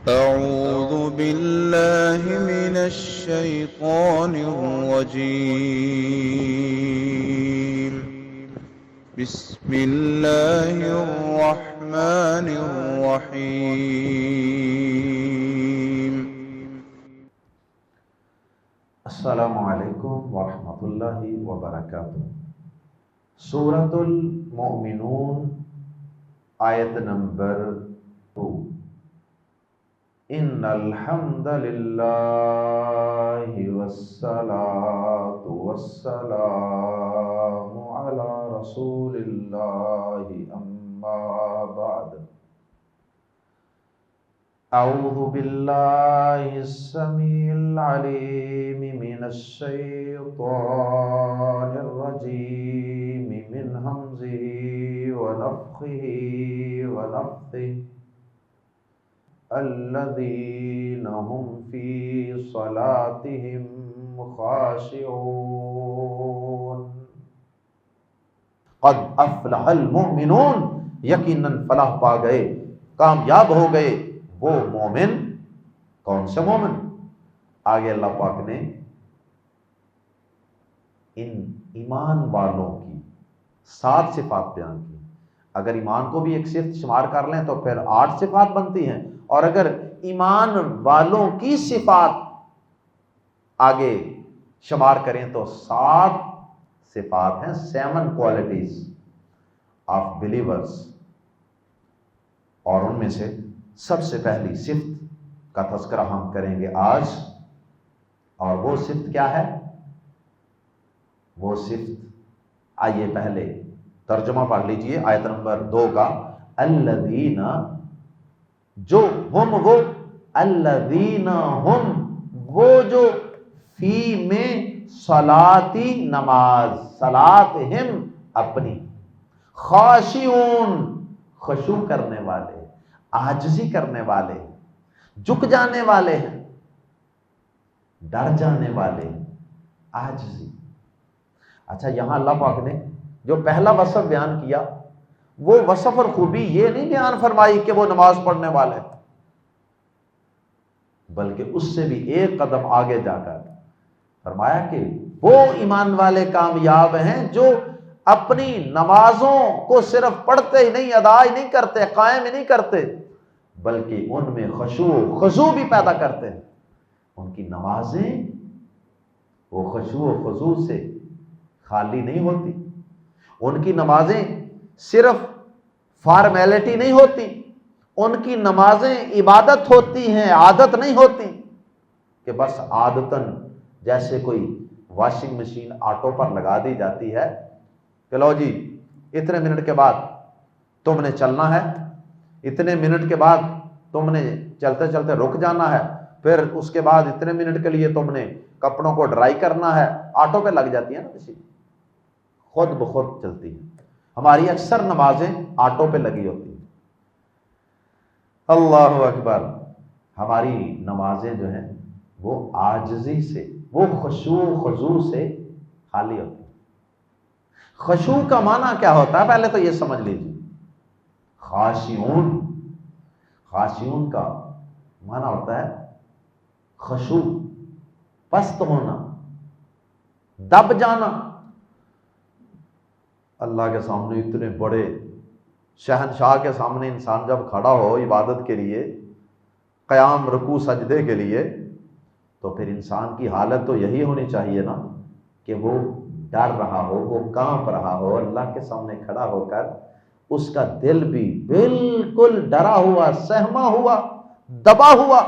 أعوذ بالله من الشيطان الرجيم. بسم الله الرحمن الرحيم. السلام علیکم ورحمۃ اللہ وبرکاتہ۔ سورۃ المؤمنون آیت نمبر 2۔ ان الحمد للہ والصلاۃ والسلام علی رسول اللہ اما بعد۔ اعوذ باللہ السمیع العلیم من الشیطان الرجیم من ہمزہ ونفخہ ونفثہ۔ الذین هم فی صلاتهم خاشعون۔ قد افلح المؤمنون، یقیناً فلاح پا گئے، کامیاب ہو گئے وہ مومن۔ کون سے مومن؟ آگے اللہ پاک نے ان ایمان والوں کی 7 صفات بیان کی۔ اگر ایمان کو بھی ایک صفت شمار کر لیں تو پھر 8 صفات بنتی ہیں، اور اگر ایمان والوں کی صفات آگے شمار کریں تو 7 صفات ہیں، 7 qualities of believers۔ اور ان میں سے سب سے پہلی صفت کا تذکرہ ہم کریں گے آج، اور وہ صفت کیا ہے؟ وہ صفت، آئیے پہلے ترجمہ پڑھ لیجئے آیت نمبر 2 کا۔ الذین، جو، ہم وہ، الذین ہم وہ جو، فی میں، صلاتی نماز، صلاتہم اپنی، خاشعون خشوع کرنے والے، عاجزی کرنے والے، جھک جانے والے ہیں، ڈر جانے والے، عاجزی۔ اچھا، یہاں اللہ پاک نے جو پہلا وصف بیان کیا، وہ وصف اور خوبی یہ نہیں بیان فرمائی کہ وہ نماز پڑھنے والے، بلکہ اس سے بھی ایک قدم آگے جا کر فرمایا کہ وہ ایمان والے کامیاب ہیں جو اپنی نمازوں کو صرف پڑھتے ہی نہیں، ادا ہی نہیں کرتے، قائم ہی نہیں کرتے، بلکہ ان میں خشوع و خضوع بھی پیدا کرتے ہیں۔ ان کی نمازیں وہ خشوع و خضوع سے خالی نہیں ہوتی، ان کی نمازیں صرف فارمیلٹی نہیں ہوتی، ان کی نمازیں عبادت ہوتی ہیں، عادت نہیں ہوتی کہ بس عادتاً جیسے کوئی واشنگ مشین آٹو پر لگا دی جاتی ہے کہ لو جی اتنے منٹ کے بعد تم نے چلنا ہے، اتنے منٹ کے بعد تم نے چلتے چلتے رک جانا ہے، پھر اس کے بعد اتنے منٹ کے لیے تم نے کپڑوں کو ڈرائی کرنا ہے۔ آٹو پہ لگ جاتی ہے نا مشین، خود بخود چلتی ہے۔ ہماری اکثر نمازیں آٹو پہ لگی ہوتی ہیں۔ اللہ اکبر، ہماری نمازیں جو ہیں وہ عاجزی سے، وہ خشوع و خضوع سے خالی ہوتی ہیں۔ خشوع کا معنی کیا ہوتا ہے پہلے تو یہ سمجھ لیجیے۔ خاشعون، خاشعون کا معنی ہوتا ہے خشوع، پست ہونا، دب جانا۔ اللہ کے سامنے اتنے بڑے شہنشاہ کے سامنے انسان جب کھڑا ہو عبادت کے لیے، قیام، رکوع، سجدے کے لیے، تو پھر انسان کی حالت تو یہی ہونی چاہیے نا کہ وہ ڈر رہا ہو، وہ کانپ رہا ہو اللہ کے سامنے کھڑا ہو کر، اس کا دل بھی بالکل ڈرا ہوا، سہما ہوا، دبا ہوا،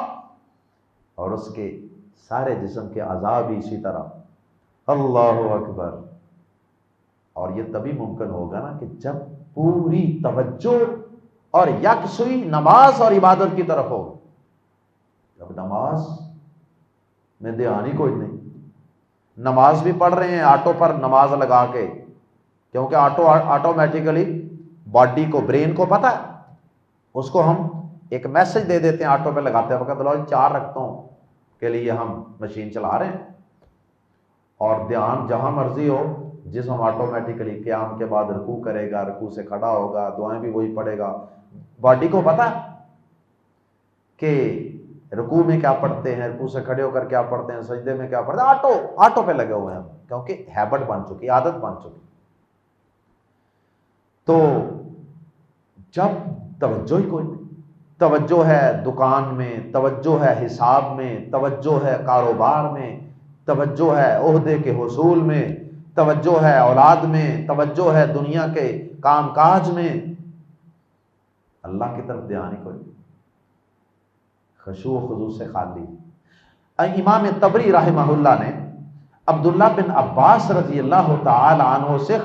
اور اس کے سارے جسم کے اعضاء بھی اسی طرح۔ اللہ اکبر۔ اور یہ تبھی ممکن ہوگا نا کہ جب پوری توجہ اور یکسوئی نماز اور عبادت کی طرف ہو۔ جب نماز میں دھیان ہی کوئی نہیں، نماز بھی پڑھ رہے ہیں آٹو پر نماز لگا کے، کیونکہ آٹومیٹیکلی باڈی کو، برین کو پتہ ہے، اس کو ہم ایک میسج دے دیتے ہیں آٹو پہ لگاتے وقت، لو 4 رکعتوں کے لیے ہم مشین چلا رہے ہیں، اور دھیان جہاں مرضی ہو، جسم آٹومیٹیکلی قیام کے بعد رکوع کرے گا، رکوع سے کھڑا ہوگا، دعائیں بھی وہی پڑھے گا۔ باڈی کو پتہ ہے کہ رکوع میں کیا پڑھتے ہیں، رکوع سے کھڑے ہو کر کیا پڑھتے ہیں، سجدے میں کیا پڑھتے ہیں، آٹو پہ لگے ہوئے ہیں، کیونکہ ہیبٹ بن چکی، عادت بن چکی۔ تو جب توجہ ہی کوئی نہیں، توجہ ہے دکان میں، توجہ ہے حساب میں، توجہ ہے کاروبار میں، توجہ ہے عہدے کے حصول میں، توجہ ہے اولاد میں، توجہ ہے دنیا کے کام کاج میں، اللہ کی طرف دھیان ہی کوئی نہیں، خشوع و خضوع سے خالی۔ امام طبری رحمہ اللہ نے عبداللہ بن عباس رضی اللہ تعالی عنہ سے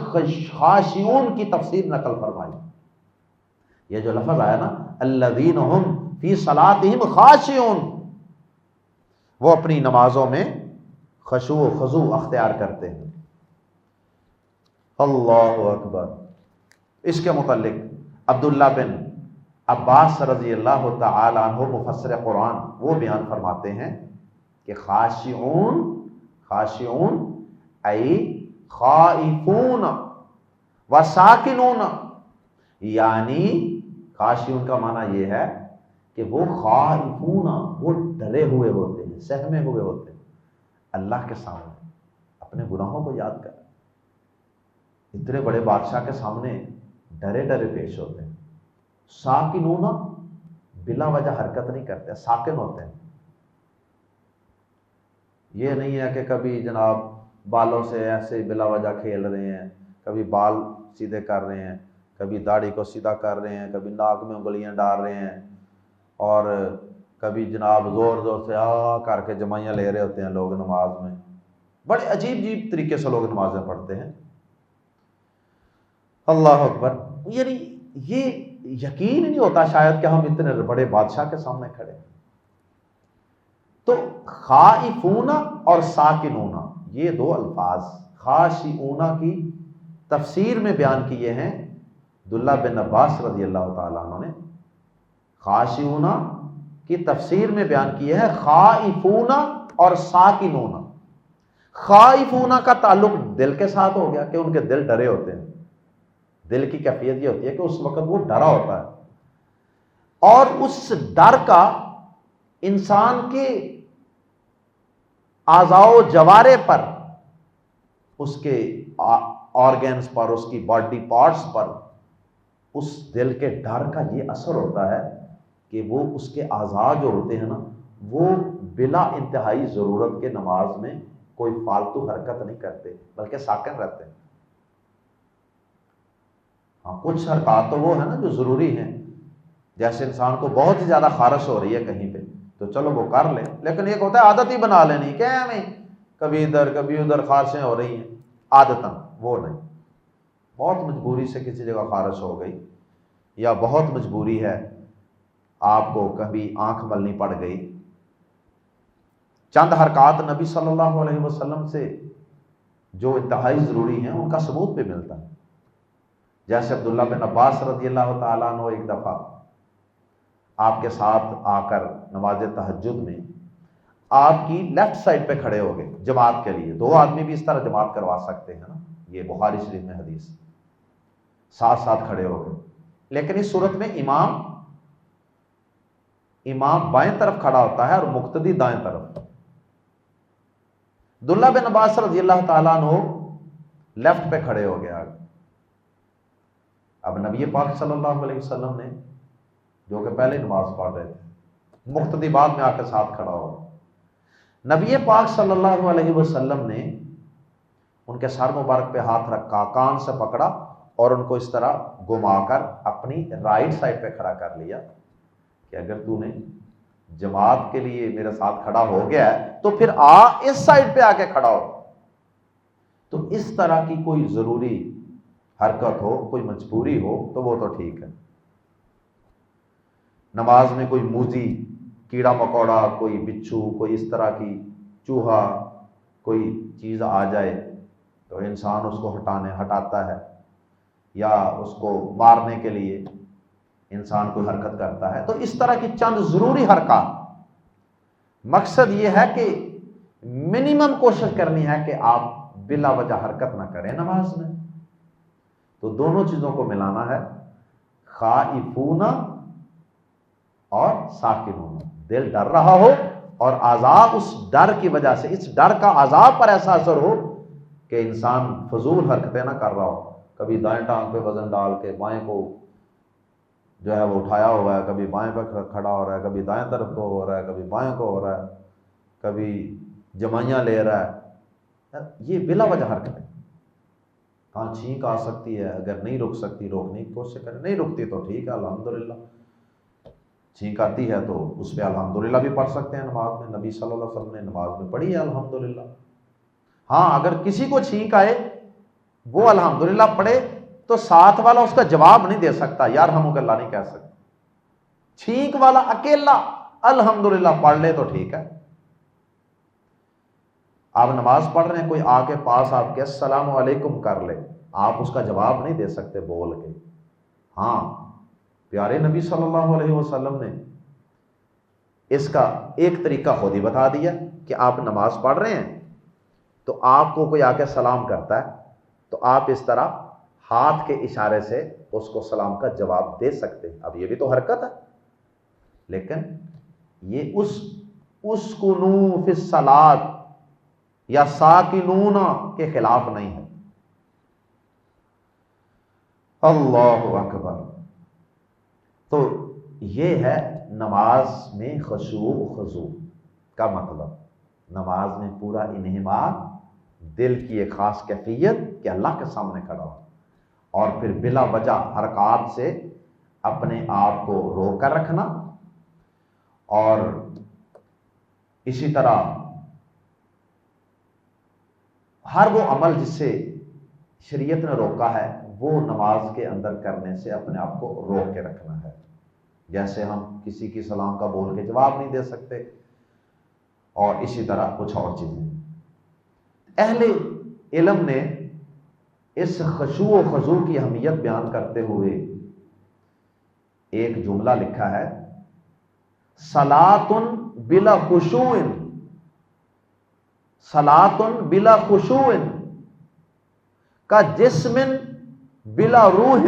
خاشعون کی تفسیر نقل فرمائی۔ یہ جو لفظ آیا نا الذین هم فی صلاتہم خاشعون، وہ اپنی نمازوں میں خشوع و خضوع اختیار کرتے ہیں۔ اللہ اکبر۔ اس کے متعلق عبداللہ بن عباس رضی اللہ تعالی عنہ مفسر قرآن وہ بیان فرماتے ہیں کہ خاشعون ای خائفون و ساکنون، یعنی خاشعون کا معنی یہ ہے کہ وہ خائفون، وہ ڈرے ہوئے ہوتے ہیں، سہمے ہوئے ہوتے ہیں اللہ کے سامنے، اپنے گناہوں کو یاد کر، اتنے بڑے بادشاہ کے سامنے ڈرے ڈرے پیش ہوتے ہیں۔ ساکنون، بلا وجہ حرکت نہیں کرتے، ساکن ہوتے ہیں۔ یہ نہیں ہے کہ کبھی جناب بالوں سے ایسے بلا وجہ کھیل رہے ہیں، کبھی بال سیدھے کر رہے ہیں، کبھی داڑھی کو سیدھا کر رہے ہیں، کبھی ناک میں انگلیاں ڈال رہے ہیں، اور کبھی جناب زور زور سے کر کے جمائیاں لے رہے ہوتے ہیں لوگ نماز میں۔ بڑے عجیب عجیب طریقے سے لوگ نمازیں پڑھتے ہیں۔ اللہ اکبر۔ یعنی یہ یقین نہیں ہوتا شاید کہ ہم اتنے بڑے بادشاہ کے سامنے کھڑے ہیں۔ تو خائفون اور ساکنون، یہ دو الفاظ خاشعون کی تفسیر میں بیان کیے ہیں عبداللہ بن عباس رضی اللہ تعالیٰ عنہ نے۔ خاشعون کی تفسیر میں بیان کیے ہیں خائفون اور ساکنون۔ خائفون کا تعلق دل کے ساتھ ہو گیا کہ ان کے دل ڈرے ہوتے ہیں، دل کی کیفیت یہ ہوتی ہے کہ اس وقت وہ ڈرا ہوتا ہے، اور اس ڈر کا انسان کے اعضاء و جوارے پر، اس کے آرگنز پر، اس کی باڈی پارٹس پر، اس دل کے ڈر کا یہ اثر ہوتا ہے کہ وہ اس کے اعضاء جو ہوتے ہیں نا، وہ بلا انتہائی ضرورت کے نماز میں کوئی فالتو حرکت نہیں کرتے بلکہ ساکن رہتے ہیں۔ ہاں کچھ حرکات تو وہ ہے نا جو ضروری ہیں، جیسے انسان کو بہت ہی زیادہ خارش ہو رہی ہے کہیں پہ تو چلو وہ کر لے، لیکن ایک ہوتا ہے عادت ہی بنا لینی کہ ہمیں کبھی ادھر کبھی ادھر خارشیں ہو رہی ہیں عادتاً، وہ نہیں، بہت مجبوری سے کسی جگہ خارش ہو گئی، یا بہت مجبوری ہے آپ کو کبھی آنکھ ملنی پڑ گئی، چند حرکات نبی صلی اللہ علیہ وسلم سے جو انتہائی ضروری ہیں ان کا ثبوت بھی ملتا ہے۔ جیسے عبداللہ بن عباس رضی اللہ تعالیٰ عنہ ایک دفعہ آپ کے ساتھ آ کر نماز تہجد میں آپ کی لیفٹ سائڈ پہ کھڑے ہو گئے جماعت کے لیے، دو آدمی بھی اس طرح جماعت کروا سکتے ہیں نا، یہ بخاری شریف میں حدیث، ساتھ ساتھ کھڑے ہو گئے، لیکن اس صورت میں امام بائیں طرف کھڑا ہوتا ہے اور مقتدی دائیں طرف۔ عبداللہ بن عباس رضی اللہ تعالیٰ عنہ لیفٹ پہ کھڑے ہو گیا۔ اب نبی پاک صلی اللہ علیہ وسلم نے، جو کہ پہلے نماز پڑھ رہے تھے، مقتدی بعد میں آ کے ساتھ کھڑا ہو، نبی پاک صلی اللہ علیہ وسلم نے ان کے سر مبارک پہ ہاتھ رکھا، کان سے پکڑا اور ان کو اس طرح گھما کر اپنی رائٹ سائڈ پہ کھڑا کر لیا کہ اگر تو نے جماعت کے لیے میرے ساتھ کھڑا ہو گیا ہے تو پھر اس سائڈ پہ آ کے کھڑا ہو۔ تو اس طرح کی کوئی ضروری حرکت ہو، کوئی مجبوری ہو تو وہ تو ٹھیک ہے۔ نماز میں کوئی موذی کیڑا مکوڑا، کوئی بچھو، کوئی اس طرح کی چوہا، کوئی چیز آ جائے تو انسان اس کو ہٹاتا ہے، یا اس کو مارنے کے لیے انسان کوئی حرکت کرتا ہے، تو اس طرح کی چند ضروری حرکات، مقصد یہ ہے کہ منیمم کوشش کرنی ہے کہ آپ بلا وجہ حرکت نہ کریں نماز میں۔ تو دونوں چیزوں کو ملانا ہے، خائفون اور ساکنون، دل ڈر رہا ہو اور اعضاء اس ڈر کی وجہ سے، اس ڈر کا اعضاء پر ایسا اثر ہو کہ انسان فضول حرکتیں نہ کر رہا ہو، کبھی دائیں ٹانگ پہ وزن ڈال کے بائیں کو جو ہے وہ اٹھایا ہوا ہے، کبھی بائیں پہ کھڑا ہو رہا ہے، کبھی دائیں طرف کو ہو رہا ہے، کبھی بائیں کو ہو رہا ہے، کبھی جمائیاں لے رہا ہے، یہ بلا وجہ حرکت ہے۔ کہاں چھینک آ سکتی ہے، اگر نہیں رک سکتی روکنے کی کوشش کرے، نہیں رکتی تو ٹھیک ہے الحمدللہ، چھینک آتی ہے تو اس پہ الحمدللہ بھی پڑھ سکتے ہیں نماز میں، نبی صلی اللہ علیہ وسلم نے نماز میں پڑھی ہے الحمدللہ۔ ہاں اگر کسی کو چھینک آئے وہ الحمدللہ پڑھے تو ساتھ والا اس کا جواب نہیں دے سکتا، یرحمک اللہ نہیں کہہ سکتا، چھینک والا اکیلا الحمدللہ پڑھ لے تو ٹھیک ہے۔ آپ نماز پڑھ رہے ہیں، کوئی آ کے پاس آپ کے السلام علیکم کر لے، آپ اس کا جواب نہیں دے سکتے بول کے۔ ہاں پیارے نبی صلی اللہ علیہ وسلم نے اس کا ایک طریقہ خود ہی بتا دیا کہ آپ نماز پڑھ رہے ہیں تو آپ کو کوئی آ کے سلام کرتا ہے تو آپ اس طرح ہاتھ کے اشارے سے اس کو سلام کا جواب دے سکتے ہیں۔ اب یہ بھی تو حرکت ہے، لیکن یہ اسکنوا فی الصلاۃ یا ساکنون کے خلاف نہیں ہے۔ اللہ اکبر۔ تو یہ ہے نماز میں خشوع و خضوع کا مطلب، نماز میں پورا انہماک، دل کی ایک خاص کیفیت کہ اللہ کے سامنے کھڑا ہو، اور پھر بلا وجہ حرکات سے اپنے آپ کو روک کر رکھنا، اور اسی طرح ہر وہ عمل جس سے شریعت نے روکا ہے وہ نماز کے اندر کرنے سے اپنے آپ کو روک کے رکھنا ہے۔ جیسے ہم کسی کی سلام کا بول کے جواب نہیں دے سکتے، اور اسی طرح کچھ اور چیزیں۔ اہل علم نے اس خشوع و خضوع کی اہمیت بیان کرتے ہوئے ایک جملہ لکھا ہے، صلاۃ بلا خشوع، صلاۃ بلا خشوع کا جسم بلا روح،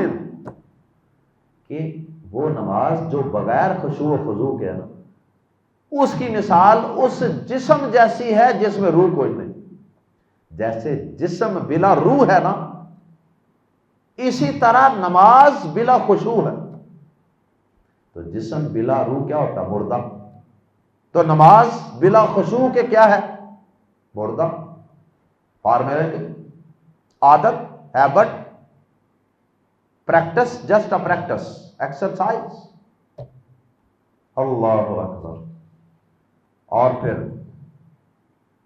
کہ وہ نماز جو بغیر خشوع و خضوع کے ہے نا، اس کی مثال اس جسم جیسی ہے جس میں روح کوئی نہیں۔ جیسے جسم بلا روح ہے نا، اسی طرح نماز بلا خشوع ہے۔ تو جسم بلا روح کیا ہوتا ہے؟ مردہ۔ تو نماز بلا خشوع کے کیا ہے؟ مردہ۔ فارمیلٹی، عادت، habit, practice, just a practice, exercise. اللہ اکبر۔ اور پھر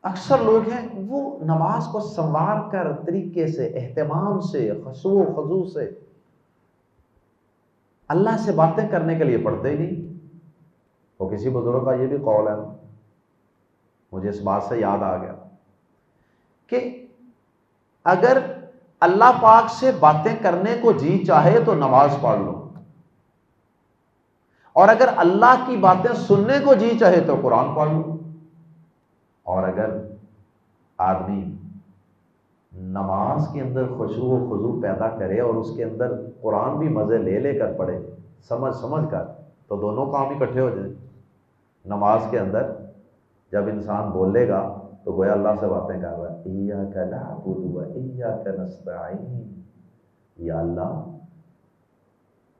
اکثر لوگ ہیں وہ نماز کو سنوار کر طریقے سے، اہتمام سے، خشوع و خضوع سے اللہ سے باتیں کرنے کے لیے پڑھتے ہی نہیں۔ وہ کسی بزرگ کا یہ بھی قول ہے، مجھے اس بات سے یاد آ گیا کہ اگر اللہ پاک سے باتیں کرنے کو جی چاہے تو نماز پڑھ لو، اور اگر اللہ کی باتیں سننے کو جی چاہے تو قرآن پڑھ لو۔ اور اگر آدمی نماز کے اندر خشوع و خضوع پیدا کرے اور اس کے اندر قرآن بھی مزے لے لے کر پڑھے، سمجھ کر، تو دونوں کام اکٹھے ہو جائیں۔ نماز کے اندر جب انسان بولے گا تو گویا اللہ سے باتیں کر رہا ہے، ایاک نعبد و ایاک نستعین، یا اللہ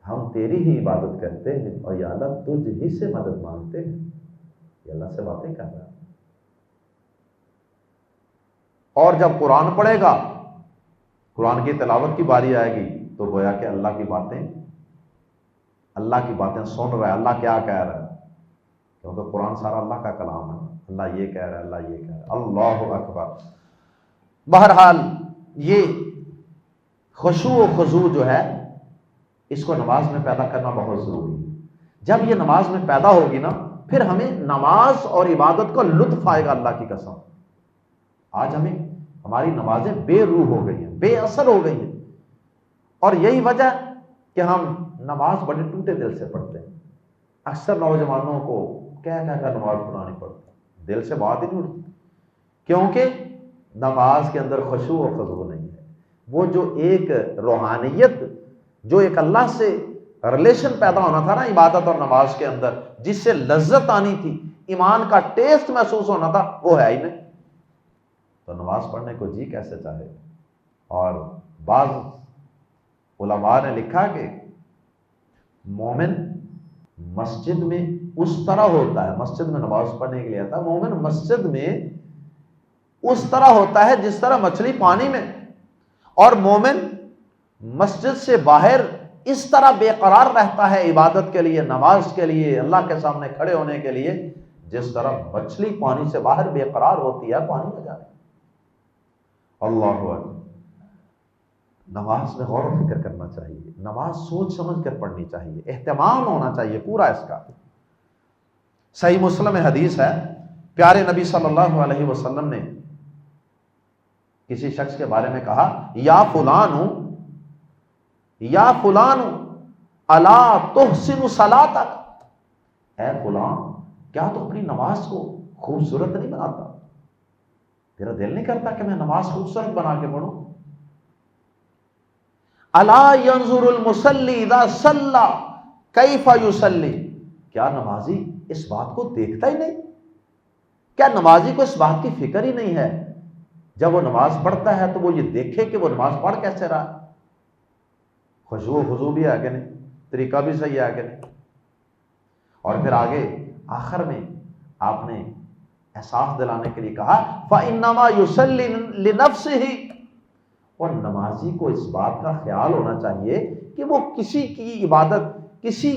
ہم تیری ہی عبادت کرتے ہیں، اور یا اللہ تجھ ہی سے مدد مانگتے ہیں۔ یہ اللہ سے باتیں کر رہا ہے۔ اور جب قرآن پڑھے گا، قرآن کی تلاوت کی باری آئے گی تو گویا کہ اللہ کی باتیں سن رہا ہے، اللہ کیا کہہ رہا ہے، کیونکہ قرآن سارا اللہ کا کلام ہے، اللہ یہ کہہ رہا ہے، اللہ یہ کہہ رہا ہے۔ اللہ اکبر۔ بہرحال یہ خشوع و خضوع جو ہے اس کو نماز میں پیدا کرنا بہت ضروری ہے۔ جب یہ نماز میں پیدا ہوگی نا، پھر ہمیں نماز اور عبادت کا لطف آئے گا، اللہ کی قسم۔ آج ہماری نمازیں بے روح ہو گئی ہیں، بے اثر ہو گئی ہیں، اور یہی وجہ کہ ہم نماز بڑے ٹوٹے دل سے پڑھتے ہیں۔ اکثر نوجوانوں کو کہہ کر نماز پڑھانی پڑتی، دل سے بات ہی نہیں اٹھتی، کیونکہ نماز کے اندر خشوع و خضوع نہیں ہے۔ وہ جو ایک روحانیت، جو ایک اللہ سے ریلیشن پیدا ہونا تھا نا عبادت اور نماز کے اندر، جس سے لذت آنی تھی، ایمان کا ٹیسٹ محسوس ہونا تھا، وہ ہے ہی نہیں، تو نماز پڑھنے کو جی کیسے چاہے۔ اور بعض علماء نے لکھا کہ مومن مسجد میں اس طرح ہوتا ہے، مسجد میں نماز پڑھنے کے لیے آتا ہے، مومن مسجد میں اس طرح ہوتا ہے جس طرح مچھلی پانی میں، اور مومن مسجد سے باہر اس طرح بے قرار رہتا ہے عبادت کے لیے، نماز کے لیے، اللہ کے سامنے کھڑے ہونے کے لیے، جس طرح مچھلی پانی سے باہر بے قرار ہوتی ہے پانی میں جانے۔ اللہ اکبر۔ نماز میں غور و فکر کرنا چاہیے، نماز سوچ سمجھ کر پڑھنی چاہیے، اہتمام ہونا چاہیے پورا اس کا۔ صحیح مسلم میں حدیث ہے، پیارے نبی صلی اللہ علیہ وسلم نے کسی شخص کے بارے میں کہا، یا فلان الا تحسن صلاتک، اے فلان کیا تو اپنی نماز کو خوبصورت نہیں بناتا؟ تیرا دل نہیں کرتا کہ میں نماز خوبصورت بنا کے پڑھوں؟ الا ينظر المصلی اذا صلی کیف یصلی، کیا نمازی اس بات کو دیکھتا ہی نہیں؟ کیا نمازی کو اس بات کی فکر ہی نہیں ہے جب وہ نماز پڑھتا ہے تو وہ یہ دیکھے کہ وہ نماز پڑھ کیسے رہا؟ خشوع و خضوع بھی ہے کہ نہیں، طریقہ بھی صحیح ہے کہ نہیں؟ اور پھر آگے آخر میں آپ نے احساس دلانے کے لیے کہا، فَإِنَّمَا يُصَلِّ لِنَفْسِهِ، اور نمازی کو اس بات کا خیال ہونا چاہیے کہ وہ کسی کی عبادت، کسی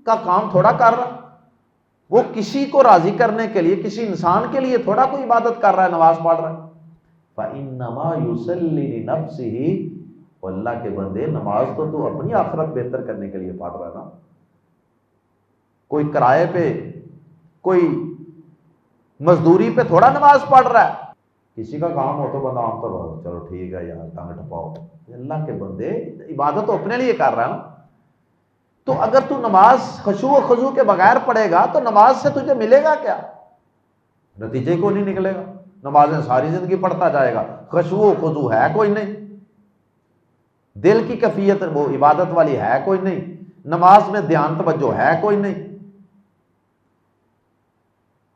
کا کام تھوڑا کر رہا، وہ کسی کو راضی کرنے کے لیے، کسی انسان کے لیے تھوڑا کوئی عبادت کر رہا ہے، نماز پڑھ رہا ہے۔ فَإِنَّمَا يُصَلِّ لِنَفْسِهِ، اور اللہ کے بندے نماز تو اپنی آخرت بہتر کرنے کے لیے پڑھ رہا ہے نا، کوئی کرائے پہ، کوئی مزدوری پہ تھوڑا نماز پڑھ رہا ہے۔ کسی کا کام ہو تو بندہ عام طور پر چلو ٹھیک ہے یار ٹانگ ٹپاؤ، اللہ کے بندے عبادت تو اپنے لیے کر رہا ہے نا، تو اگر تو نماز خشوع و خضوع کے بغیر پڑھے گا تو نماز سے تجھے ملے گا کیا؟ نتیجے کو نہیں نکلے گا، نمازیں ساری زندگی پڑھتا جائے گا، خشوع و خضوع ہے کوئی نہیں، دل کی کیفیت وہ عبادت والی ہے کوئی نہیں، نماز میں دھیان توجہ ہے کوئی نہیں۔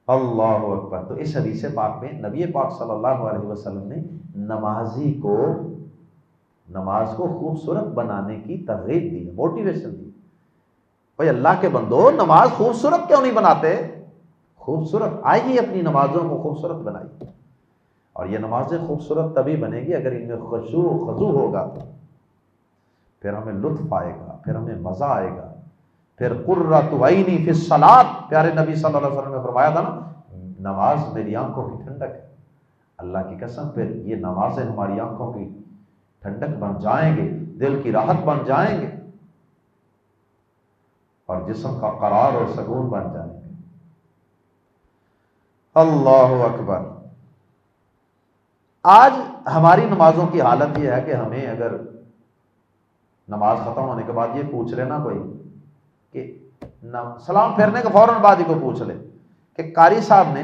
اللہ اکبر۔ تو اس حدیث پاک میں نبی پاک صلی اللہ علیہ وسلم نے نمازی کو نماز کو خوبصورت بنانے کی ترغیب دی، موٹیویشن دی۔ بھائی اللہ کے بندو، نماز خوبصورت کیوں نہیں بناتے؟ خوبصورت آئیے اپنی نمازوں کو خوبصورت بنائیے، اور یہ نمازیں خوبصورت تبھی بنے گی اگر ان میں خشوع و خضوع ہوگا، پھر ہمیں لطف آئے گا، پھر ہمیں مزہ آئے گا، پھر قرۃ عینی فی الصلاۃ، پیارے نبی صلی اللہ علیہ وسلم نے فرمایا تھا نا، نماز میری آنکھوں کی ٹھنڈک ہے۔ اللہ کی قسم، پھر یہ نمازیں ہماری آنکھوں کی ٹھنڈک بن جائیں گے، دل کی راحت بن جائیں گے، اور جسم کا قرار اور سکون بن جائیں گے۔ اللہ اکبر۔ آج ہماری نمازوں کی حالت یہ ہے کہ ہمیں اگر نماز ختم ہونے کے بعد یہ پوچھ لینا کوئی کہ سلام پھیرنے کے فوراً بعد ہی کو پوچھ لے کہ قاری صاحب نے،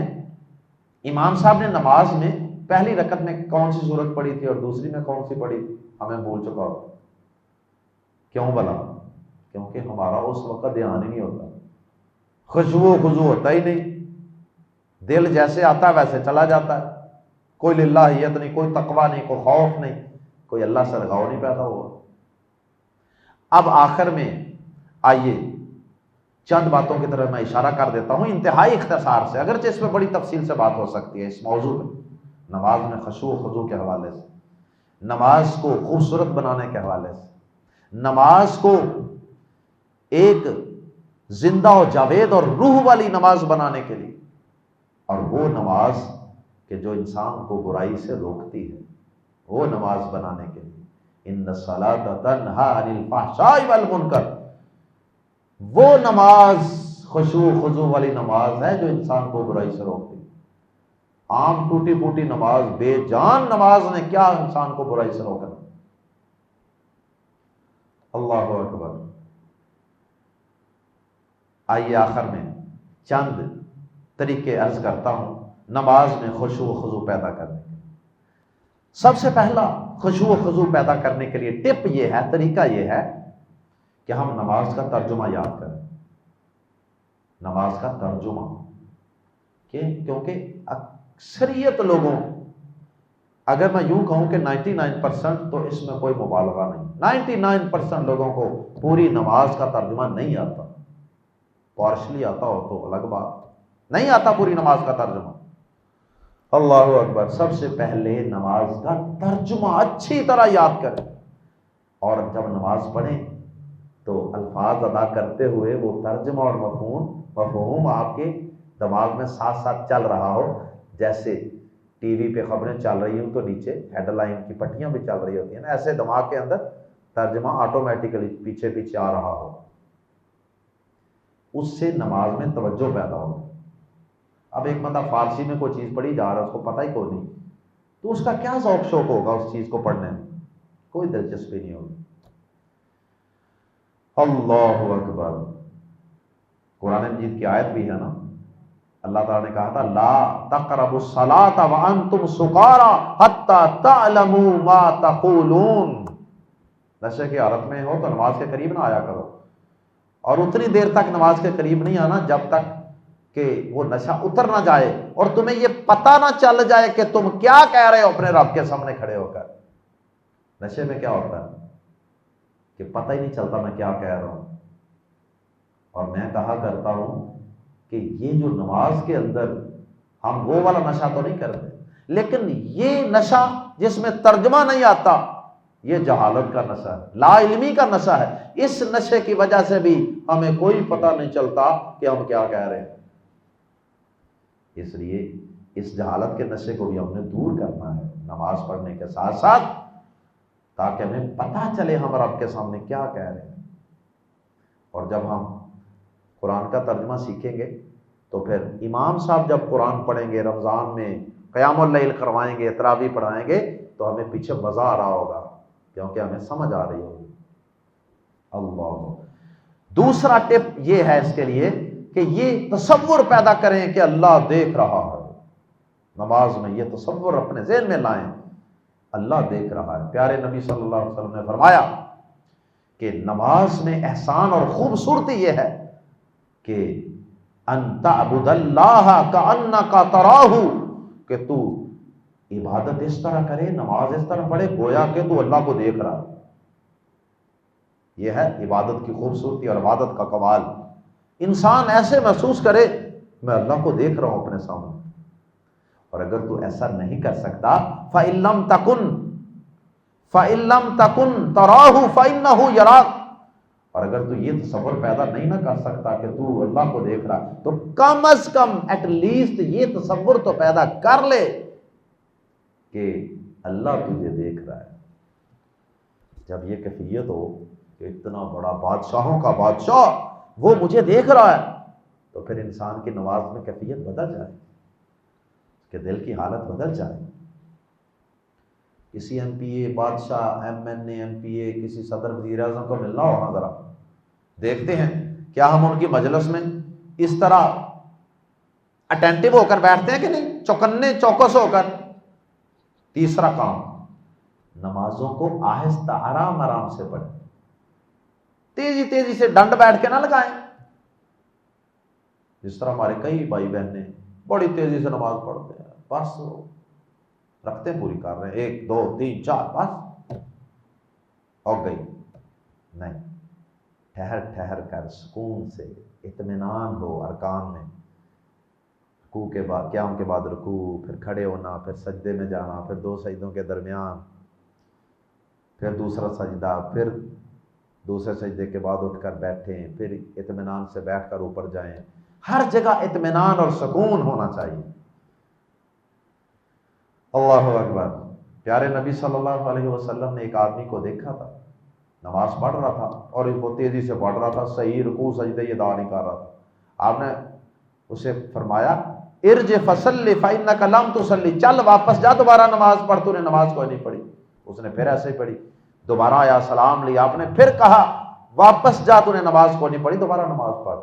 امام صاحب نے نماز میں پہلی رکعت میں کون سی سورت پڑھی تھی اور دوسری میں کون سی پڑھی تھی، ہمیں بھول چکا ہو۔ کیوں بلا؟ کیونکہ ہمارا اس وقت دھیان ہی نہیں ہوتا، خشوع و خضوع ہوتا ہی نہیں، دل جیسے آتا ہے ویسے چلا جاتا ہے، کوئی للہیت نہیں، کوئی تقویٰ نہیں، کوئی خوف نہیں، کوئی اللہ سے لگاؤ نہیں پیدا ہوا۔ اب آخر میں آئیے چند باتوں کی طرف میں اشارہ کر دیتا ہوں انتہائی اختصار سے، اگرچہ اس میں بڑی تفصیل سے بات ہو سکتی ہے اس موضوع پہ، نماز میں خشوع و خضوع کے حوالے سے، نماز کو خوبصورت بنانے کے حوالے سے، نماز کو ایک زندہ و جاوید اور روح والی نماز بنانے کے لیے، اور وہ نماز کہ جو انسان کو برائی سے روکتی ہے، وہ نماز بنانے کے لیے، ان الصلاۃ تنہی عن الفحشاء والمنکر، وہ نماز خشوع و خضوع والی نماز ہے جو انسان کو برائی سے روکتی ہے۔ عام ٹوٹی پھوٹی نماز، بے جان نماز نے کیا انسان کو برائی سے روکنا۔ اللہ اکبر۔ آئیے آخر میں چند طریقے عرض کرتا ہوں نماز میں خشوع و خضوع پیدا کرنے کے۔ سب سے پہلا خشوع و خضوع پیدا کرنے کے لیے ٹپ یہ ہے، طریقہ یہ ہے کہ ہم نماز کا ترجمہ یاد کریں، نماز کا ترجمہ، کیونکہ اکثریت لوگوں، اگر میں یوں کہوں کہ 99% تو اس میں کوئی مبالغہ نہیں، 99% لوگوں کو پوری نماز کا ترجمہ نہیں آتا، پارشلی آتا ہو تو الگ بات، نہیں آتا پوری نماز کا ترجمہ۔ اللہ اکبر، سب سے پہلے نماز کا ترجمہ اچھی طرح یاد کریں، اور جب نماز پڑھیں تو الفاظ ادا کرتے ہوئے وہ ترجمہ اور مفہوم آپ کے دماغ میں ساتھ ساتھ چل رہا ہو، جیسے ٹی وی پہ خبریں چل رہی ہوں تو نیچے ہیڈ لائن کی پٹیاں بھی چل رہی ہوتی ہیں نا، ایسے دماغ کے اندر ترجمہ آٹومیٹیکلی پیچھے پیچھے آ رہا ہو، اس سے نماز میں توجہ پیدا ہو۔ اب ایک بندہ فارسی میں کوئی چیز پڑھی جا رہا ہے، اس کو پتہ ہی کوئی نہیں، تو اس کا کیا ذوق شوق ہوگا اس چیز کو پڑھنے میں؟ کوئی دلچسپی نہیں ہوگی۔ اللہ اکبر، قرآن مجید کی آیت بھی ہے نا، اللہ تعالیٰ نے کہا تھا لا تقربوا الصلاۃ وانتم سکارى حتى تعلموا ما تقولون، نشے کی حالت میں ہو تو نماز کے قریب نہ آیا کرو، اور اتنی دیر تک نماز کے قریب نہیں آنا جب تک کہ وہ نشہ اتر نہ جائے اور تمہیں یہ پتہ نہ چل جائے کہ تم کیا کہہ رہے ہو اپنے رب کے سامنے کھڑے ہو کر۔ نشے میں کیا ہوتا ہے کہ پتہ ہی نہیں چلتا میں کیا کہہ رہا ہوں، اور میں کہا کرتا ہوں کہ یہ جو نماز کے اندر ہم وہ والا نشہ تو نہیں کرتے، لیکن یہ نشہ جس میں ترجمہ نہیں آتا، یہ جہالت کا نشہ ہے، لا علمی کا نشہ ہے۔ اس نشے کی وجہ سے بھی ہمیں کوئی پتہ نہیں چلتا کہ ہم کیا کہہ رہے ہیں۔ اس لیے اس جہالت کے نشے کو بھی ہم نے دور کرنا ہے نماز پڑھنے کے ساتھ ساتھ، تاکہ ہمیں پتہ چلے ہم رب کے سامنے کیا کہہ رہے ہیں۔ اور جب ہم قرآن کا ترجمہ سیکھیں گے تو پھر امام صاحب جب قرآن پڑھیں گے، رمضان میں قیام اللیل کروائیں گے، تراویح پڑھائیں گے، تو ہمیں پیچھے مزہ آ رہا ہوگا کیونکہ ہمیں سمجھ آ رہی ہوگی۔ اللہ، دوسرا ٹپ یہ ہے اس کے لیے کہ یہ تصور پیدا کریں کہ اللہ دیکھ رہا ہے، نماز میں یہ تصور اپنے ذہن میں لائیں، اللہ دیکھ رہا ہے۔ پیارے نبی صلی اللہ علیہ وسلم نے فرمایا کہ نماز میں احسان اور خوبصورتی یہ ہے کہ ان تعبد اللہ کأنک تراہ، کہ تو عبادت اس طرح کرے، نماز اس طرح پڑھے گویا کہ تو اللہ کو دیکھ رہا ہے۔ یہ ہے عبادت کی خوبصورتی اور عبادت کا کمال، انسان ایسے محسوس کرے میں اللہ کو دیکھ رہا ہوں اپنے سامنے۔ اور اگر تو ایسا نہیں کر سکتا فَإِن لَمْ تَكُن تَرَاهُ فَإِنَّهُ يَرَاكَ، اور اگر تو یہ تصور پیدا نہیں نہ کر سکتا کہ تو اللہ کو دیکھ رہا، تو کم از کم ایٹ لیسٹ یہ تصور تو پیدا کر لے کہ اللہ تجھے دیکھ رہا ہے۔ جب یہ کیفیت ہو کہ اتنا بڑا بادشاہوں کا بادشاہ وہ مجھے دیکھ رہا ہے، تو پھر انسان کی نماز میں کیفیت بدل جائے، کہ دل کی حالت بدل جائے۔ کسی ایم پی اے، بادشاہ، ایم این اے، ایم پی اے، کسی صدر وزیر اعظم کو ملنا ہونا، ذرا دیکھتے ہیں کیا ہم ان کی مجلس میں اس طرح اٹینٹو ہو کر بیٹھتے ہیں کہ نہیں، چوکنے چوکس ہو کر۔ تیسرا کام، نمازوں کو آہستہ آرام آرام سے پڑھیں، تیزی تیزی سے ڈنڈ بیٹھ کے نہ لگائیں، جس طرح ہمارے کئی بھائی بہنیں بڑی تیزی سے نماز پڑھتے ہیں، بس رکھتے پوری کر رہے ہیں، 1 2 3 4 بس ہو گئی۔ نہیں، ٹھہر ٹھہر کر سکون سے اطمینان ہو ارکان میں، رکوع کے بعد، قیام کے بعد رکوع، پھر کھڑے ہونا، پھر سجدے میں جانا، پھر 2 سجدوں کے درمیان، پھر دوسرا سجدہ، پھر دوسرے سجدے کے بعد اٹھ کر بیٹھیں، پھر اطمینان سے بیٹھ کر اوپر جائیں۔ ہر جگہ اطمینان اور سکون ہونا چاہیے۔ اللہ اکبر، پیارے نبی صلی اللہ علیہ وسلم نے ایک آدمی کو دیکھا تھا، نماز پڑھ رہا تھا اور وہ تیزی سے پڑھ رہا تھا، صحیح رکوع سجدے یہ ادا نہیں کر رہا تھا۔ آپ نے اسے فرمایا ارجع فصلی فإنک لم تصلی، چل واپس جا، دوبارہ نماز پڑھ، تو نے نماز کوئی نہیں پڑھی۔ اس نے پھر ایسے ہی پڑھی، دوبارہ آیا، سلام لیا، آپ نے پھر کہا واپس جا، تو نے نماز کوئی نہیں پڑھی، دوبارہ نماز پڑھ۔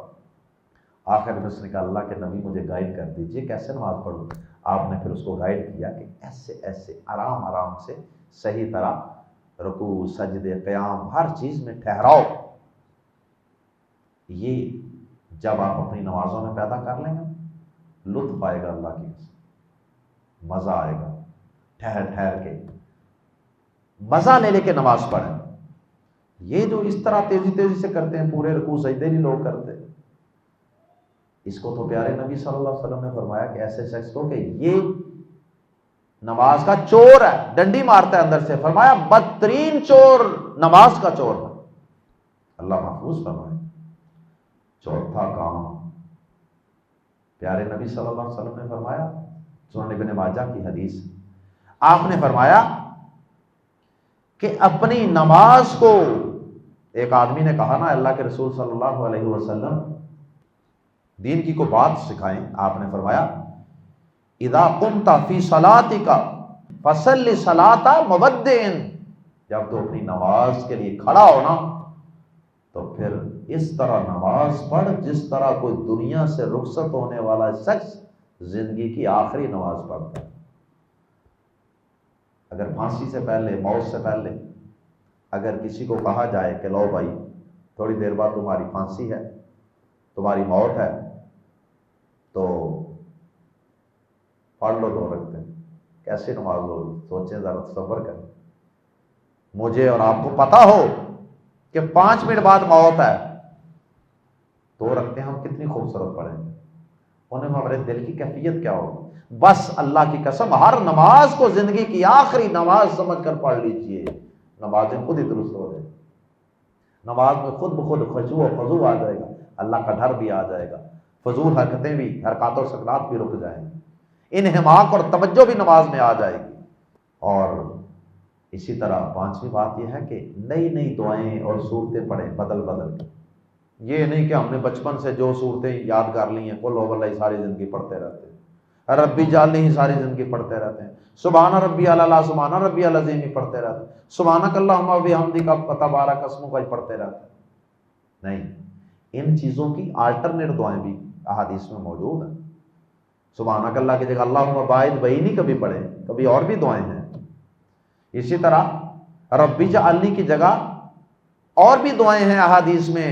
آخر میں اس نے کہا اللہ کے نبی مجھے گائیڈ کر دیجئے کیسے نماز پڑھوں۔ آپ نے پھر اس کو گائیڈ کیا کہ ایسے ایسے آرام آرام سے صحیح طرح رکوع، سجدے، قیام، ہر چیز میں ٹھہراؤ، یہ جب آپ اپنی نمازوں میں پیدا کر لیں گے، لطف آئے گا اللہ کی قسم، مزہ آئے گا، ٹھہر ٹھہر کے مزہ لے کے نماز پڑھیں۔ یہ جو اس طرح تیزی تیزی سے کرتے ہیں، پورے رکوع سجدے نہیں لوگ کرتے، اس کو تو پیارے نبی صلی اللہ علیہ وسلم نے فرمایا کہ ایسے شخص کو کہ یہ نماز کا چور ہے، ڈنڈی مارتا ہے اندر سے، فرمایا بدترین چور نماز کا چور ہے، اللہ محفوظ فرمائے۔ چوتھا کام پیارے نبی صلی اللہ علیہ وسلم نے فرمایا، سنن ابن ماجہ کی حدیث، آپ نے فرمایا کہ اپنی نماز کو، ایک آدمی نے کہا نا اللہ کے رسول صلی اللہ علیہ وسلم دین کی کوئی بات سکھائیں، آپ نے فرمایا اذا قمت فی صلاتک فصلی صلاۃ مودع، جب تو اپنی نماز کے لیے کھڑا ہونا تو پھر اس طرح نماز پڑھ جس طرح کوئی دنیا سے رخصت ہونے والا شخص زندگی کی آخری نماز پڑھتا ہے۔ اگر پھانسی سے پہلے، موت سے پہلے اگر کسی کو کہا جائے کہ لو بھائی تھوڑی دیر بعد تمہاری پھانسی ہے، تمہاری موت ہے، تو پڑھ لو 2 رکعتیں، کیسے نماز ہوگی؟ سوچیں ذرا، تصور کریں، مجھے اور آپ کو پتا ہو کہ 5 منٹ بعد موت ہے، 2 رکعتیں ہم کتنی خوبصورت پڑھیں گے، انہیں ہمارے دل کی کیفیت کیا ہوگی؟ بس اللہ کی قسم ہر نماز کو زندگی کی آخری نماز سمجھ کر پڑھ لیجئے، نمازیں خود ہی درست ہو جائیں، نماز میں خود بخود خشوع و خضوع آ جائے گا، اللہ کا ڈر بھی آ جائے گا، فضول حرکتیں بھی، حرکات و سکنات بھی رک جائیں گی، انہماک اور توجہ بھی نماز میں آ جائے گی۔ اور اسی طرح 5ویں بات یہ ہے کہ نئی نئی دعائیں اور صورتیں پڑھیں بدل بدل کے، یہ نہیں کہ ہم نے بچپن سے جو صورتیں یاد کر لی ہیں، قل هو اللہ ساری زندگی پڑھتے رہتے ہیں، ربی جعلنی ہی ساری زندگی پڑھتے رہتے ہیں، سبحان ربی الاعلیٰ سبحان ربی العظیم ہی پڑھتے رہتے ہیں، سبحانک اللہم و بحمدک تبارک اسمک ہی پڑھتے رہتے ہیں۔ نہیں، ان چیزوں کی آلٹرنیٹ دعائیں بھی احادیث میں موجود ہیں۔ سبحانک اللہ کی جگہ اللہم باعث بینی کبھی پڑھیں، کبھی اور بھی دعائیں ہیں۔ اسی طرح ربی جعلنی کی جگہ اور بھی دعائیں ہیں احادیث میں،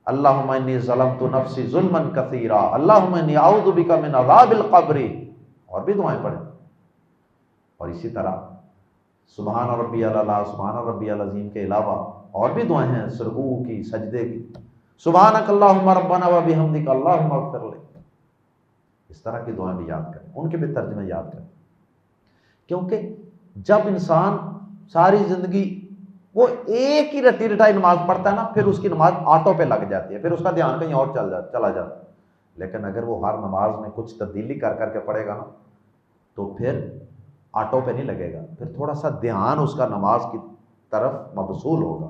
اللہم انی ظلمت نفسی ظلما کثیرا، اللہم انی اعوذ بک من عذاب القبر، اور بھی دعائیں پڑھیں۔ اور اسی طرح سبحان ربی الاعلیٰ سبحان ربی العظیم کے علاوہ اور بھی دعائیں ہیں، رکوع کی، سجدے کی، سبحانک اللہم ربنا و بحمدک اللہم اغفر لی، اس طرح کی دعائیں بھی یاد کریں، ان کے بھی ترجمے یاد کریں، کیونکہ جب انسان ساری زندگی وہ ایک ہی رٹی رٹائی نماز پڑھتا ہے نا، پھر اس کی نماز آٹو پہ لگ جاتی ہے، پھر اس کا دھیان کہیں اور چلا جاتا ہے۔ لیکن اگر وہ ہر نماز میں کچھ تبدیلی کر کر کے پڑھے گا نا، تو پھر آٹو پہ نہیں لگے گا، پھر تھوڑا سا دھیان اس کا نماز کی طرف مبذول ہوگا۔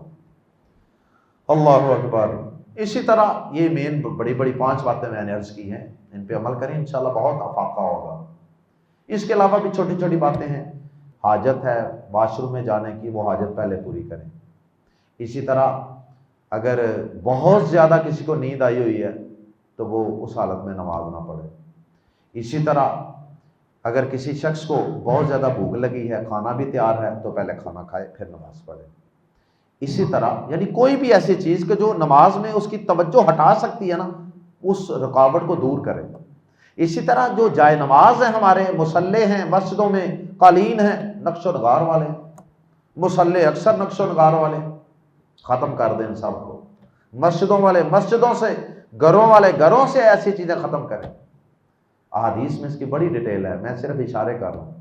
اللہ اکبر۔ اسی طرح یہ مین بڑی بڑی 5 باتیں میں نے عرض کی ہیں، ان پہ عمل کریں، انشاءاللہ بہت افاقہ ہوگا۔ اس کے علاوہ بھی چھوٹی چھوٹی باتیں ہیں، حاجت ہے واش روم میں جانے کی، وہ حاجت پہلے پوری کریں۔ اسی طرح اگر بہت زیادہ کسی کو نیند آئی ہوئی ہے تو وہ اس حالت میں نماز نہ پڑھے۔ اسی طرح اگر کسی شخص کو بہت زیادہ بھوک لگی ہے، کھانا بھی تیار ہے، تو پہلے کھانا کھائے پھر نماز پڑھے۔ اسی طرح یعنی کوئی بھی ایسی چیز کہ جو نماز میں اس کی توجہ ہٹا سکتی ہے نا، اس رکاوٹ کو دور کرے۔ اسی طرح جو جائے نماز ہیں، ہمارے مصلے ہیں مسجدوں میں، قالین ہیں نقش و نگار والے، مصلے اکثر نقش و نگار والے، ختم کر دیں ان سب کو۔ مسجدوں والے مسجدوں سے، گھروں والے گھروں سے ایسی چیزیں ختم کریں۔ احادیث میں اس کی بڑی ڈیٹیل ہے، میں صرف اشارے کر رہا ہوں۔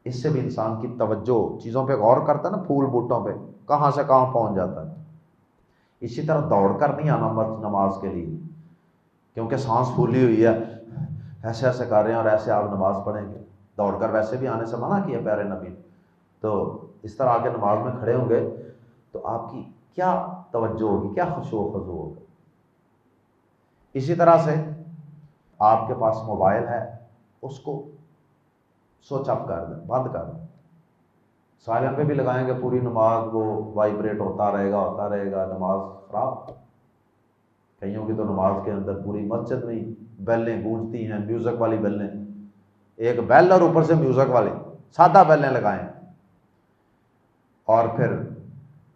اس سے بھی انسان کی توجہ چیزوں پہ غور کرتا ہے نا، پھول بوٹوں پہ کہاں سے کہاں پہنچ جاتا ہے۔ اسی طرح دوڑ کر نہیں آنا نماز کے لیے، کیونکہ سانس پھولی ہوئی ہے، ایسے ایسے کر رہے ہیں اور ایسے آپ نماز پڑھیں گے۔ دوڑ کر ویسے بھی آنے سے منع کیا پیارے نبی نے، تو اس طرح آ کے نماز میں کھڑے ہوں گے تو آپ کی کیا توجہ ہوگی، کیا خشوع و خضوع ہوگا۔ اسی طرح سے آپ کے پاس موبائل ہے، اس کو سوئچ آف کر دیں، بند کر دیں، سائلنٹ پہ بھی لگائیں گے پوری نماز وہ وائبریٹ ہوتا رہے گا، نماز خراب۔ کئیوں کی تو نماز کے اندر پوری مسجد میں بیلیں گونجتی ہیں، میوزک والی بیلیں، ایک بیل اور اوپر سے میوزک والی سادہ بیلیں لگائیں، اور پھر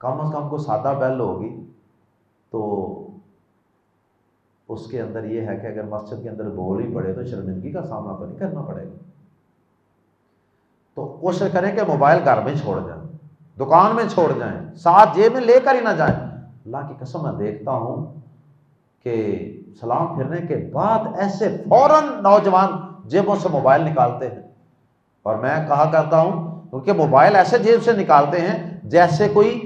کم از کم کو سادہ بیل ہوگی تو اس کے اندر یہ ہے کہ اگر مسجد کے اندر بول ہی پڑے تو شرمندگی کا سامنا تو نہیں کرنا پڑے گا. تو کوشش کریں کہ موبائل گھر میں چھوڑ جائیں، دکان میں چھوڑ جائیں، ساتھ جیب میں لے کر ہی نہ جائیں. اللہ کی قسم میں دیکھتا ہوں کہ سلام پھرنے کے بعد ایسے فوراً نوجوان جیبوں سے موبائل نکالتے ہیں. اور میں کہا کرتا ہوں کیونکہ موبائل ایسے جیب سے نکالتے ہیں جیسے کوئی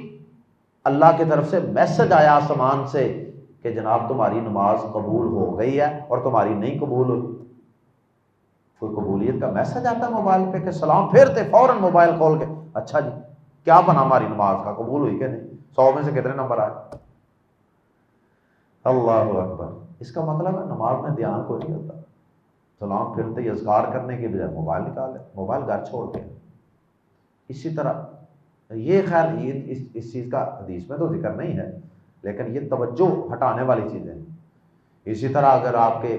اللہ کی طرف سے میسج آیا آسمان سے کہ جناب تمہاری نماز قبول ہو گئی ہے اور تمہاری نہیں قبول ہوئی. کوئی قبولیت کا میسج آتا ہے موبائل پہ کہ سلام پھیرتے فوراً موبائل کھول کے اچھا جی کیا بنا ہماری نماز کا، قبول ہوئی کہ نہیں، 100 میں سے کتنے نمبر آئے. اللہ اکبر. اس کا مطلب ہے نماز میں دھیان کو نہیں ہوتا. سلام پھرتے ہی اذکار کرنے کے بجائے موبائل نکالے، موبائل گھر چھوڑ کے. اسی طرح یہ خیر اس چیز کا حدیث میں تو ذکر نہیں ہے لیکن یہ توجہ ہٹانے والی چیزیں ہیں. اسی طرح اگر آپ کے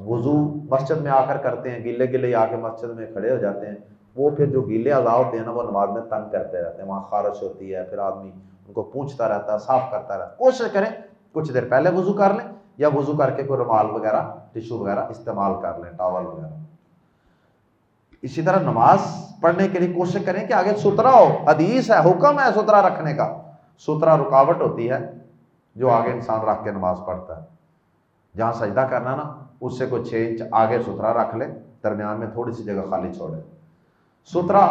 وضو مسجد میں آ کر کرتے ہیں، گیلے گیلے آ کے مسجد میں کھڑے ہو جاتے ہیں، وہ پھر جو گیلے اعضاء ہوتے ہیں نا وہ نماز میں تنگ کرتے رہتے ہیں، وہاں خارش ہوتی ہے، پھر آدمی ان کو پوچھتا رہتا ہے، صاف کرتا رہتا ہے. کوشش کریں کچھ دیر پہلے وضو کر لیں یا وضو کر کے کوئی رومال وغیرہ ٹیشو وغیرہ استعمال کر لیں، ٹاول وغیرہ. اسی طرح نماز پڑھنے کے لیے کوشش کریں کہ آگے ستھرا ہو. حدیث ہے، حکم ہے ستھرا رکھنے کا. ستھرا رکاوٹ ہوتی ہے جو آگے انسان رکھ کے نماز پڑھتا ہے. جہاں سجدہ کرنا نا اس سے کوئی 6 انچ آگے ستھرا رکھ لے، درمیان میں تھوڑی سی جگہ خالی چھوڑے. ستھرا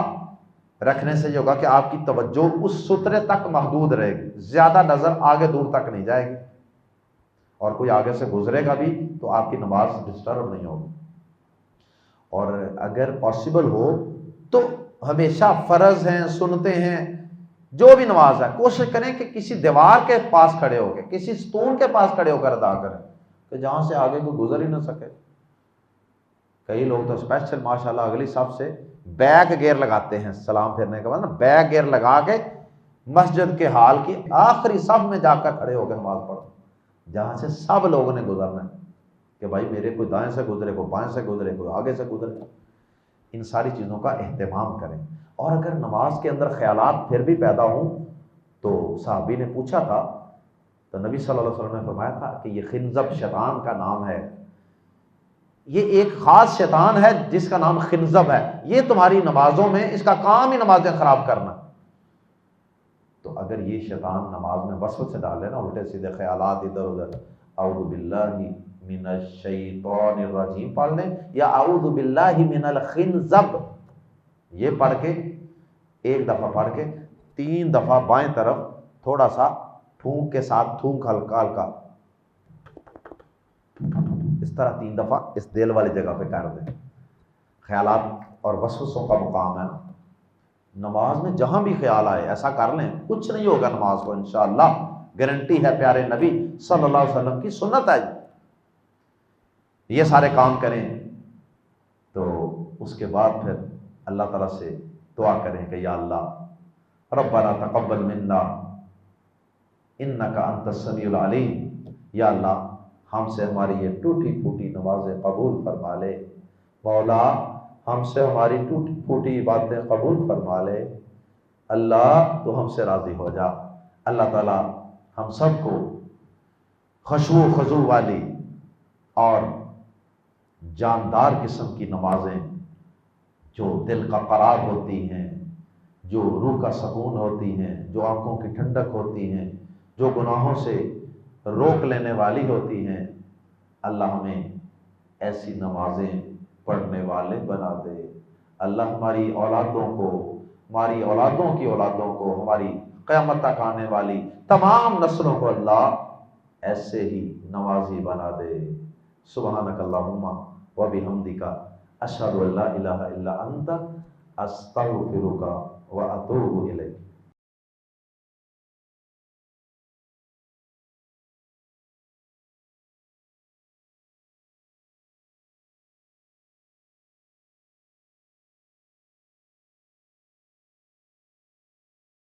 رکھنے سے یہ ہوگا کہ آپ کی توجہ اس ستھرے تک محدود رہے گی، زیادہ نظر آگے دور تک نہیں جائے گی، اور کوئی آگے سے گزرے گا بھی تو آپ کی نماز ڈسٹرب نہیں ہوگی. اور اگر پاسبل ہو تو ہمیشہ فرض ہیں، سنتے ہیں، جو بھی نماز ہے کوشش کریں کہ کسی دیوار کے پاس کھڑے ہو کے، کسی ستون کے پاس کھڑے ہو کر ادا کریں کہ جہاں سے آگے کوئی گزر ہی نہ سکے. کئی لوگ تو اسپیشل ماشاءاللہ اگلی صف سے بیک گیئر لگاتے ہیں سلام پھرنے کے بعد نا، بیک گیئر لگا کے مسجد کے حال کی آخری صف میں جا کر کھڑے ہو کے نماز پڑھو جہاں سے سب لوگوں نے گزرنا ہے کہ بھائی میرے کوئی دائیں سے گزرے، کوئی بائیں سے گزرے، کوئی آگے سے گزرے. ان ساری چیزوں کا اہتمام کریں. اور اگر نماز کے اندر خیالات پھر بھی پیدا ہوں تو صحابی نے پوچھا تھا تو نبی صلی اللہ علیہ وسلم نے فرمایا تھا کہ یہ خنزب شیطان کا نام ہے، یہ ایک خاص شیطان ہے جس کا نام خنزب ہے، یہ تمہاری نمازوں میں اس کا کام ہی نمازیں خراب کرنا. تو اگر یہ شیطان نماز میں وسوسے ڈالے نا، الٹے سیدھے خیالات ادھر ادھر، اعوذ باللہ من الشیطان الرجیم پڑھ لیں یا اعوذ باللہ من الخنزب، یہ پڑھ کے ایک دفعہ پڑھ کے 3 دفعہ بائیں طرف تھوڑا سا پھونک کے ساتھ تھونک ہلکا ہلکا اس طرح 3 دفعہ اس دل والی جگہ پہ کر دیں. خیالات اور وسوسوں کا مقام ہے نا، نماز میں جہاں بھی خیال آئے ایسا کر لیں، کچھ نہیں ہوگا نماز کو انشاءاللہ، گارنٹی ہے. پیارے نبی صلی اللہ علیہ وسلم کی سنت ہے. یہ سارے کام کریں تو اس کے بعد پھر اللہ تعالیٰ سے دعا کریں کہ یا اللہ ربنا تقبل منا انک انت السمیع العلیم، یا اللہ ہم سے ہماری یہ ٹوٹی پھوٹی نمازیں قبول فرما لے. مولا ہم سے ہماری ٹوٹی پھوٹی باتیں قبول فرما لے. اللہ تو ہم سے راضی ہو جا. اللہ تعالیٰ ہم سب کو خشوع و خضوع والی اور جاندار قسم کی نمازیں جو دل کا قرار ہوتی ہیں، جو روح کا سکون ہوتی ہیں، جو آنکھوں کی ٹھنڈک ہوتی ہیں، جو گناہوں سے روک لینے والی ہوتی ہیں، اللہ ہمیں ایسی نمازیں پڑھنے والے بنا دے. اللہ ہماری اولادوں کو، ہماری اولادوں کی اولادوں کو، ہماری قیامت تک آنے والی تمام نسلوں کو اللہ ایسے ہی نمازی بنا دے. سبحانک اللہم و بحمدک اشہد ان لا الہ الا انت استغفرک و اتوب الیک.